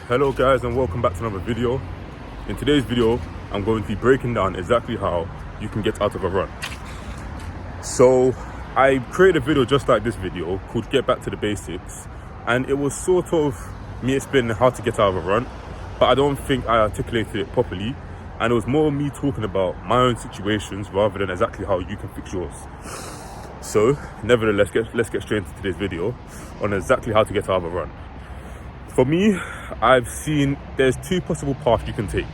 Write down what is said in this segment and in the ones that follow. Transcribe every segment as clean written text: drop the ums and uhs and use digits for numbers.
Hello guys, and welcome back to another video. In today's video, I'm going to be breaking down exactly how you can get out of a run. So I created a video just like this video called Get Back to the Basics, and it was sort of me explaining how to get out of a run, but I don't think I articulated it properly, and it was more me talking about my own situations rather than exactly how you can fix yours. So nevertheless, let's get straight into today's video on exactly how to get out of a run. For me, I've seen there's two possible paths you can take.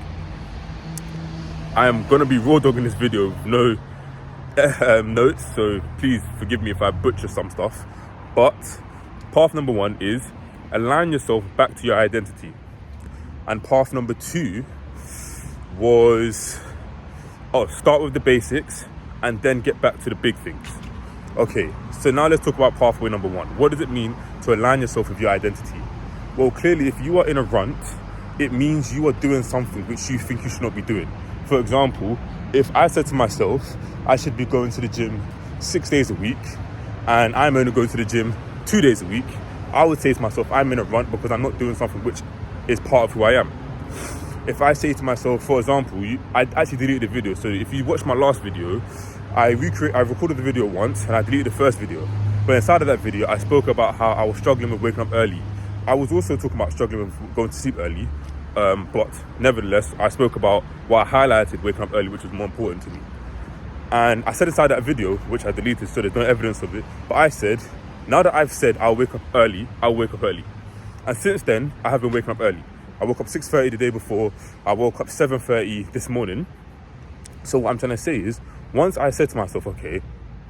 I am going to be raw dogging this video with no notes, so please forgive me if I butcher some stuff. But path number one is align yourself back to your identity. And path number two was, start with the basics and then get back to the big things. Okay, so now let's talk about pathway number one. What does it mean to align yourself with your identity? Well, clearly, if you are in a rut, it means you are doing something which you think you should not be doing. For example, if I said to myself, I should be going to the gym 6 days a week, and I'm only going to the gym 2 days a week, I would say to myself, I'm in a rut because I'm not doing something which is part of who I am. If I say to myself, for example, I actually deleted the video. So if you watch my last video, I recorded the video once and I deleted the first video. But inside of that video, I spoke about how I was struggling with waking up early. I was also talking about struggling with going to sleep early, but nevertheless, I spoke about what I highlighted, waking up early, which was more important to me. And I said inside that video, which I deleted, so there's no evidence of it, but I said, now that I've said I'll wake up early, I'll wake up early. And since then, I have been waking up early. I woke up 6:30 the day before, I woke up 7:30 this morning. So what I'm trying to say is, once I said to myself, okay,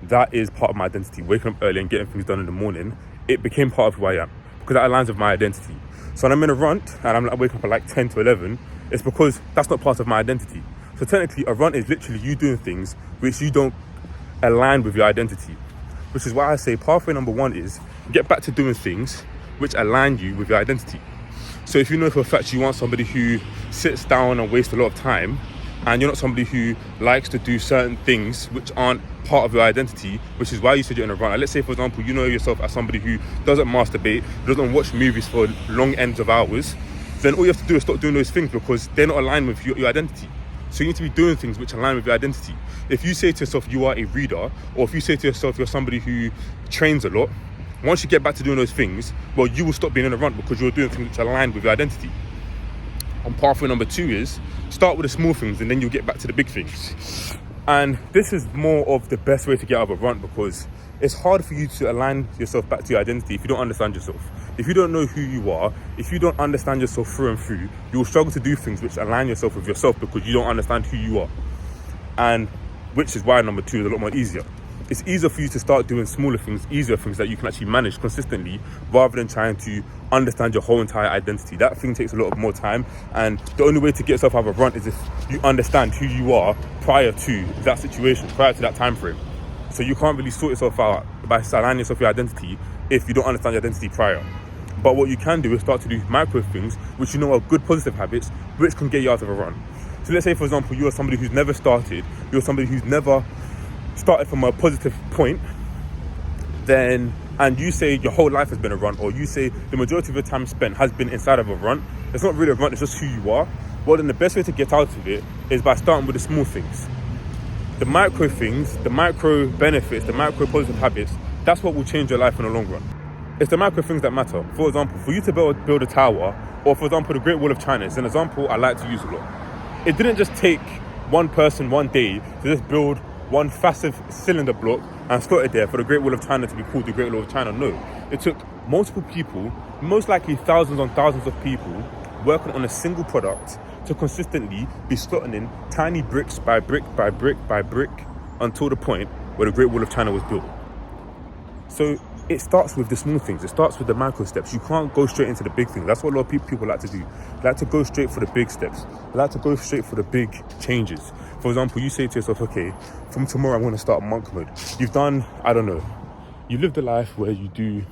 that is part of my identity, waking up early and getting things done in the morning, it became part of who I am, because that aligns with my identity. So when I'm in a run and I'm waking up at like 10 to 11, it's because that's not part of my identity. So technically, a run is literally you doing things which you don't align with your identity, which is why I say pathway number one is get back to doing things which align you with your identity. So if you know for a fact you want somebody who sits down and wastes a lot of time, and you're not somebody who likes to do certain things which aren't part of your identity, which is why you said you're in a run. Like, let's say, for example, you know yourself as somebody who doesn't masturbate, doesn't watch movies for long ends of hours, then all you have to do is stop doing those things because they're not aligned with your identity. So you need to be doing things which align with your identity. If you say to yourself you are a reader, or if you say to yourself you're somebody who trains a lot, once you get back to doing those things, well, you will stop being in a run because you're doing things which align with your identity. And pathway number two is start with the small things and then you'll get back to the big things. And this is more of the best way to get out of a rut, because it's hard for you to align yourself back to your identity if you don't understand yourself. If you don't know who you are, if you don't understand yourself through and through, you will struggle to do things which align yourself with yourself because you don't understand who you are. And which is why number two is a lot more easier. It's easier for you to start doing smaller things, easier things that you can actually manage consistently, rather than trying to understand your whole entire identity. That thing takes a lot more time, and the only way to get yourself out of a run is if you understand who you are prior to that situation, prior to that time frame. So you can't really sort yourself out by aligning yourself with your identity if you don't understand your identity prior. But what you can do is start to do micro things which you know are good positive habits, which can get you out of a run. So let's say, for example, you are somebody who's never started, you're somebody who's never started from a positive point, and you say your whole life has been a run, or you say the majority of your time spent has been inside of a run, it's not really a run, it's just who you are. Well, then the best way to get out of it is by starting with the small things. The micro things, the micro benefits, the micro positive habits, that's what will change your life in the long run. It's the micro things that matter. For example, for you to build a tower, or for example, the Great Wall of China is an example I like to use a lot. It didn't just take one person one day to just build one massive cylinder block and slot it there for the Great Wall of China to be called the Great Wall of China. No, it took multiple people, most likely thousands on thousands of people, working on a single product to consistently be slotting in tiny bricks by brick by brick by brick until the point where the Great Wall of China was built. So it starts with the small things. It starts with the micro steps. You can't go straight into the big things. That's what a lot of people like to do. They like to go straight for the big steps. They like to go straight for the big changes. For example, you say to yourself, okay, from tomorrow I'm going to start monk mode. You've done, you lived a life where you do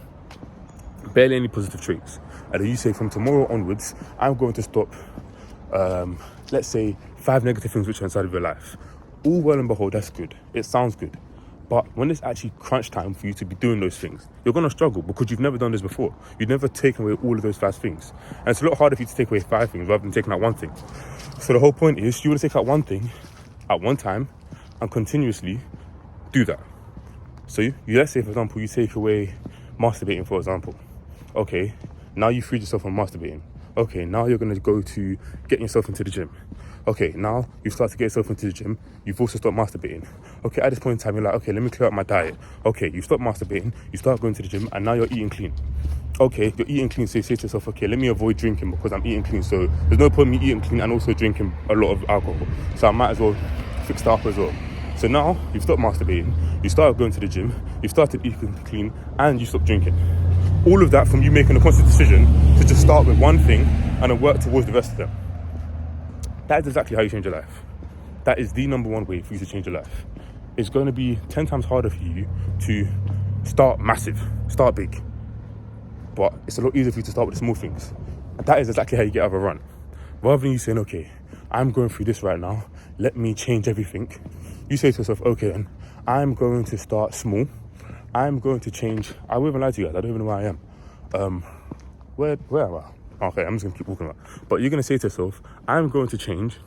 barely any positive traits. And then you say, from tomorrow onwards, I'm going to stop, let's say, 5 negative things which are inside of your life. All well and behold, that's good. It sounds good. But when it's actually crunch time for you to be doing those things, you're going to struggle because you've never done this before. You've never taken away all of those 5 things. And it's a lot harder for you to take away 5 things rather than taking out one thing. So the whole point is you want to take out one thing at one time and continuously do that. So let's say, for example, you take away masturbating, for example. Okay, now you freed yourself from masturbating. Okay, now you're going to go to getting yourself into the gym. Okay, now you start to get yourself into the gym. You've also stopped masturbating. Okay, at this point in time, you're like, okay, let me clear up my diet. Okay, you stop masturbating, you start going to the gym, and now you're eating clean. Okay, you're eating clean, so you say to yourself, okay, let me avoid drinking because I'm eating clean. So there's no point in me eating clean and also drinking a lot of alcohol. So I might as well fix that up as well. So now you've stopped masturbating, you started going to the gym, you started eating clean, and you stopped drinking. All of that from you making a conscious decision to just start with one thing and then work towards the rest of them. That is exactly how you change your life. That is the number one way for you to change your life. It's going to be 10 times harder for you to start massive, start big. But it's a lot easier for you to start with the small things. And that is exactly how you get out of a run. Rather than you saying, okay, I'm going through this right now, let me change everything. You say to yourself, okay then, I'm going to start small. I'm going to change. I won't even lie to you guys, I don't even know where I am. Where am I? Okay, I'm just gonna keep walking about. But you're gonna say to yourself, I'm going to change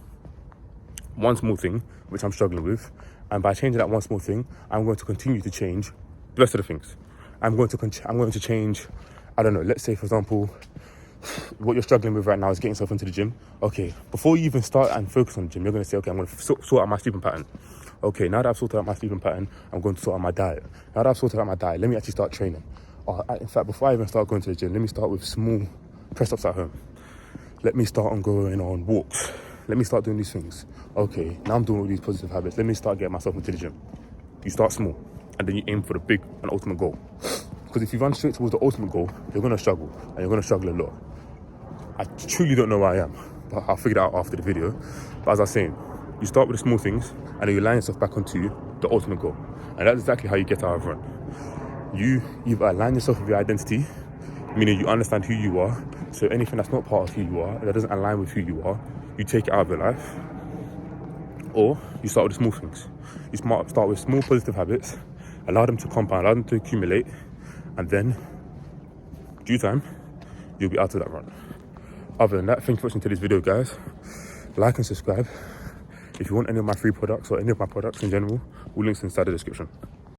one small thing, which I'm struggling with. And by changing that one small thing, I'm going to continue to change the rest of the things. I'm going to change, I don't know, let's say, for example, what you're struggling with right now is getting yourself into the gym. Okay, before you even start and focus on the gym, you're going to say, okay, I'm going to sort out my sleeping pattern. Okay, now that I've sorted out my sleeping pattern, I'm going to sort out my diet. Now that I've sorted out my diet, let me actually start training. In fact, before I even start going to the gym, let me start with small press-ups at home. Let me start on going on walks. Let me start doing these things. Okay, now I'm doing all these positive habits. Let me start getting myself into the gym. You start small, and then you aim for the big and ultimate goal. Because if you run straight towards the ultimate goal, you're going to struggle, and you're going to struggle a lot. I truly don't know where I am, but I'll figure it out after the video. But as I was saying, you start with the small things, and then you line yourself back onto the ultimate goal. And that's exactly how you get out of run. You either align yourself with your identity, meaning you understand who you are. So anything that's not part of who you are, that doesn't align with who you are, you take it out of your life. Or you start with the small things. You start with small positive habits, allow them to compound, allow them to accumulate, and then, due time, you'll be out of that run. Other than that, thank you for watching today's video, guys. Like and subscribe. If you want any of my free products or any of my products in general, all links inside the description.